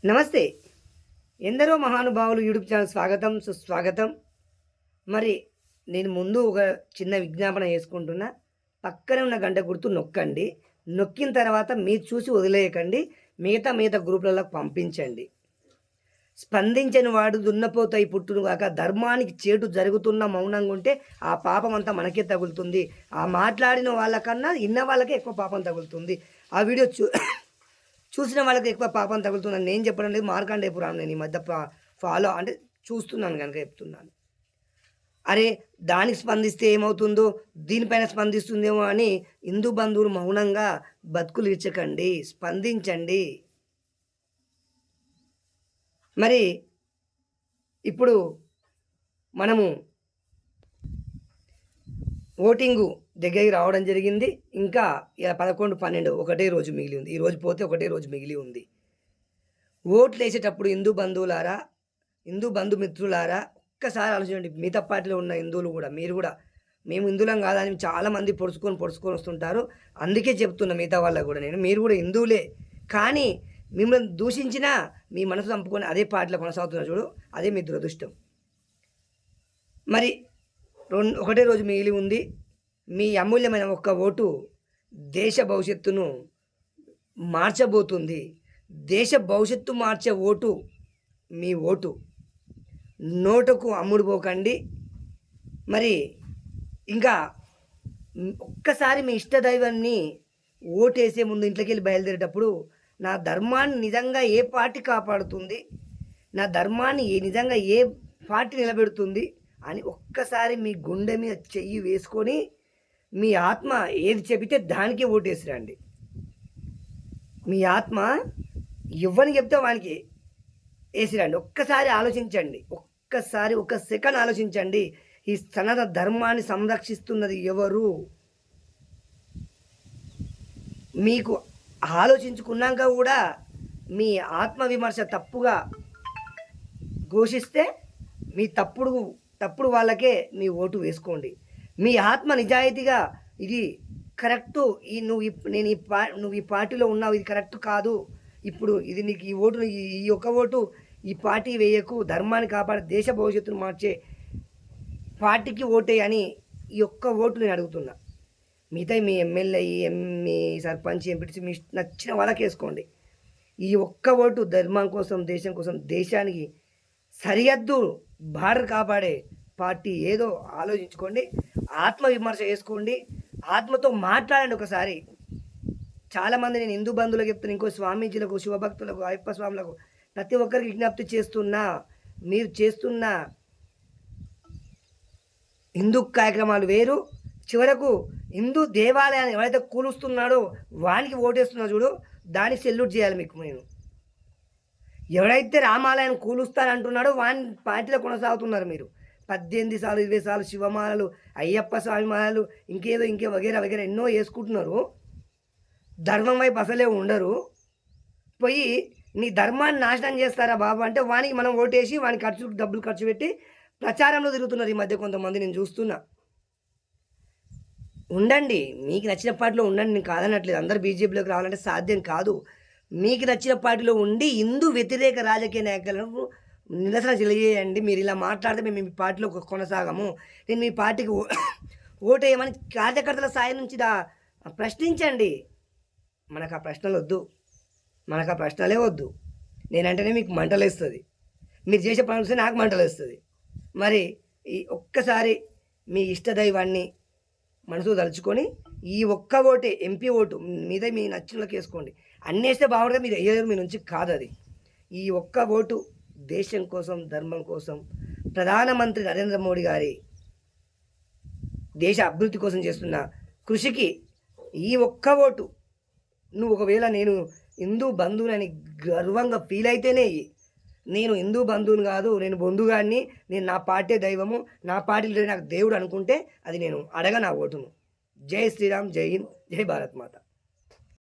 నమస్తే. ఎందరో మహానుభావులు యూట్యూబ్ ఛానల్ స్వాగతం, సుస్వాగతం. మరి నేను ముందు ఒక చిన్న విజ్ఞాపన చేసుకుంటున్నా. పక్కనే ఉన్న గంట గుర్తు నొక్కండి. నొక్కిన తర్వాత మీరు చూసి వదిలేయకండి. మిగతా గ్రూపులలోకి పంపించండి. స్పందించని వాడు దున్నపోతాయి పుట్టును గాక. ధర్మానికి చేటు జరుగుతున్న మౌనంగా ఉంటే ఆ పాపం అంతా మనకే తగులుతుంది. ఆ మాట్లాడిన వాళ్ళకన్నా ఇన్న వాళ్ళకే ఎక్కువ పాపం తగులుతుంది. ఆ వీడియో చూసిన వాళ్ళకి ఎక్కువ పాపం తగులుతుందని నేను చెప్పడం లేదు. మార్కండేయ పురాణం నేను ఈ మధ్య ఫాలో అంటే చూస్తున్నాను కనుక చెప్తున్నాను. అరే దానికి స్పందిస్తే ఏమవుతుందో దీనిపైన స్పందిస్తుందేమో అని హిందూ బంధువులు మౌనంగా బతుకులు ఇచ్చకండి, స్పందించండి. మరి ఇప్పుడు మనము ఓటింగు దగ్గరికి రావడం జరిగింది. ఇంకా 11, 12 ఒకటే రోజు మిగిలి ఉంది. ఈరోజు పోతే ఒకటే రోజు మిగిలి ఉంది. ఓట్లు వేసేటప్పుడు హిందూ బంధువులారా, హిందూ బంధుమిత్రులారా ఒక్కసారి ఆలోచించండి. మిగతా పార్టీలో ఉన్న హిందువులు కూడా, మీరు కూడా మేము హిందువులం కాదని చాలామంది పొడుచుకొని వస్తుంటారు. అందుకే చెప్తున్నా మిగతా వాళ్ళకు కూడా మీరు కూడా హిందువులే. కానీ మిమ్మల్ని దూషించినా మీ మనసు చంపుకొని అదే పార్టీలో కొనసాగుతున్నారు చూడు, అదే మీ దురదృష్టం. మరి ఒకటే రోజు మిగిలి ఉంది. మీ అమూల్యమైన ఒక్క ఓటు దేశ భవిష్యత్తును మార్చబోతుంది. దేశ భవిష్యత్తు మార్చే ఓటు మీ ఓటు. నోటుకు అమ్ముడుపోకండి. మరి ఇంకా ఒక్కసారి మీ ఇష్టదైవాన్ని ఓటేసే ముందు ఇంట్లోకి వెళ్ళి బయలుదేరేటప్పుడు నా ధర్మాన్ని నిజంగా ఏ పార్టీ కాపాడుతుంది, నా ధర్మాన్ని నిజంగా ఏ పార్టీ నిలబెడుతుంది అని ఒక్కసారి మీ గుండె మీద చెయ్యి వేసుకొని మీ ఆత్మ ఏది చెబితే దానికే ఓటేసిరండి. మీ ఆత్మ ఎవరిని చెప్తే వానికి వేసిరండి. ఒక్కసారి ఆలోచించండి. ఒక సెకండ్ ఆలోచించండి. ఈ సనాతన ధర్మాన్ని సంరక్షిస్తున్నది ఎవరు? మీకు ఆలోచించుకున్నాక కూడా మీ ఆత్మవిమర్శ తప్పుగా ఘోషిస్తే మీ తప్పుడు వాళ్ళకే మీ ఓటు వేసుకోండి. మీ ఆత్మ నిజాయితీగా ఇది కరెక్టు, నువ్వు ఈ పార్టీలో ఉన్నావు, ఇది కరెక్ట్ కాదు, ఇప్పుడు ఇది నీకు ఈ ఓటు, ఈ ఒక్క ఓటు ఈ పార్టీ వేయకు, ధర్మాన్ని కాపాడే దేశ భవిష్యత్తును మార్చే పార్టీకి ఓటే అని ఈ ఒక్క ఓటు నేను అడుగుతున్నా. మిగతా మీ ఎమ్మెల్యే, మీ సర్పంచ్, ఎంపీటీసీ మీ నచ్చిన వాళ్ళకి వేసుకోండి. ఈ ఒక్క ఓటు ధర్మం కోసం, దేశం కోసం, దేశానికి సరిహద్దు బార్డర్ కాపాడే పార్టీ ఏదో ఆలోచించుకోండి. ఆత్మవిమర్శ చేసుకోండి. ఆత్మతో మాట్లాడండి ఒకసారి. చాలామంది నేను హిందూ బంధువులకు చెప్తున్నా, ఇంకో స్వామీజీలకు, శివభక్తులకు, అయ్యప్ప స్వాములకు ప్రతి ఒక్కరికి విజ్ఞప్తి చేస్తున్నా, మీరు చేస్తున్న హిందూ కార్యక్రమాలు వేరు. చివరకు హిందూ దేవాలయాన్ని ఎవరైతే కూలుస్తున్నాడో వానికి ఓటేస్తున్నా చూడు, దానికి సెల్యూట్ చేయాలి మీకు నేను. ఎవరైతే రామాలయాన్ని కూలుస్తానంటున్నాడో వాని పార్టీలో కొనసాగుతున్నారు మీరు. 18 సార్లు 20 సార్లు శివమాలలు, అయ్యప్ప స్వామి మాలలు, ఇంకే వగేరా ఎన్నో వేసుకుంటున్నారు. ధర్మం వైపు అసలే ఉండరు. పోయి నీ ధర్మాన్ని నాశనం చేస్తారా బాబు అంటే వానికి మనం ఓటేసి వాని డబ్బులు ఖర్చు పెట్టి ప్రచారంలో తిరుగుతున్నారు ఈ మధ్య కొంతమంది, నేను చూస్తున్నా. ఉండండి, మీకు నచ్చిన పార్టీలో ఉండండి, నేను కాదనట్లేదు. అందరు బీజేపీలోకి రావాలంటే సాధ్యం కాదు. మీకు నచ్చిన పార్టీలో ఉండి హిందూ వ్యతిరేక రాజకీయ నాయకులను నిరసన తెలియజేయండి. మీరు ఇలా మాట్లాడితే మేము మీ పార్టీలో కొనసాగము, నేను మీ పార్టీకి ఓటేయమని కార్యకర్తల స్థాయి నుంచి ప్రశ్నించండి. మనకు ఆ ప్రశ్నలు వద్దు, మనకు ఆ ప్రశ్నలే వద్దు. నేనంటేనే మీకు మంటలేస్తుంది, మీరు చేసే పనులు వస్తే నాకు మంటలేస్తుంది. మరి ఈ ఒక్కసారి మీ ఇష్టదైవాన్ని మనసు తలుచుకొని ఈ ఒక్క ఓటే, ఎంపీ ఓటు మీద మీ నచ్చినలోకి వేసుకోండి. అన్నీ వేస్తే బాగుంటుంది, మీరు వేయలేరు, మీ నుంచి కాదు అది. ఈ ఒక్క ఓటు దేశం కోసం, ధర్మం కోసం, ప్రధానమంత్రి నరేంద్ర మోడీ గారి దేశ అభివృద్ధి కోసం చేస్తున్న కృషికి ఈ ఒక్క ఓటు. నువ్వు ఒకవేళ నేను హిందూ బంధువులని గర్వంగా ఫీల్ అయితేనే, నేను హిందూ బంధువుని కాదు, నేను బంధుగాడిని, నేను నా పార్టీ దైవము, నా పార్టీలో నాకు దేవుడు అనుకుంటే అది నేను అడగ నా ఓటును. జై శ్రీరామ్, జై హింద్, జై భారత్ మాత.